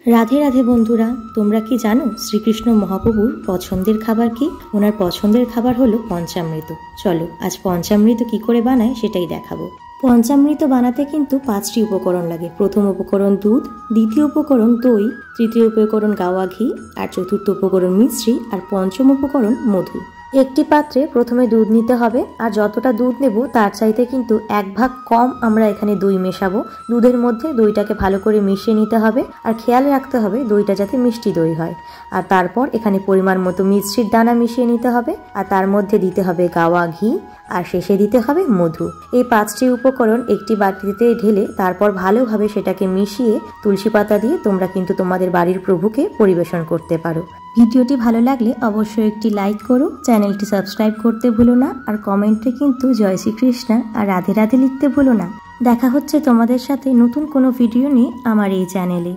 রাধে রাধে বন্ধুরা, তোমরা কি জানো শ্রীকৃষ্ণ মহাপ্রভুর পছন্দের খাবার কি? ওনার পছন্দের খাবার হলো পঞ্চামৃত। চলো আজ পঞ্চামৃত কি করে বানায় সেটাই দেখাবো। পঞ্চামৃত বানাতে কিন্তু 5টি উপকরণ লাগে। প্রথম উপকরণ দুধ, দ্বিতীয় উপকরণ দই, তৃতীয় উপকরণ গাওয়া ঘি, আর চতুর্থ উপকরণ মিশ্রি, আর পঞ্চম উপকরণ মধু। একটি পাত্রে প্রথমে দুধ নিতে হবে, আর যতটা দুধ নেব তার চাইতে কিন্তু 1 ভাগ কম আমরা এখানে দই মেশাবো। দুধের মধ্যে দইটাকে ভালো করে মিশিয়ে নিতে হবে, আর খেয়াল রাখতে হবে দইটা যাতে মিষ্টি দই হয়। আর তারপর এখানে পরিমাণ মতো মিশ্রির দানা মিশিয়ে নিতে হবে, আর তার মধ্যে দিতে হবে গাওয়া ঘি, আর শেষে দিতে হবে মধু। এই 5টি উপকরণ একটি বাটিতে ঢেলে তারপর ভালোভাবে সেটাকে মিশিয়ে তুলসী পাতা দিয়ে তোমরা কিন্তু তোমাদের বাড়ির প্রভুকে পরিবেশন করতে পারো। ভিডিওটি ভালো লাগলে অবশ্যই একটি লাইক করো, চ্যানেলটি সাবস্ক্রাইব করতে ভুলো না, আর কমেন্টে কিন্তু জয় শ্রীকৃষ্ণ আর রাধে রাধে লিখতে ভুলো না। দেখা হচ্ছে তোমাদের সাথে নতুন কোনো ভিডিও নিয়ে আমার এই চ্যানেলে।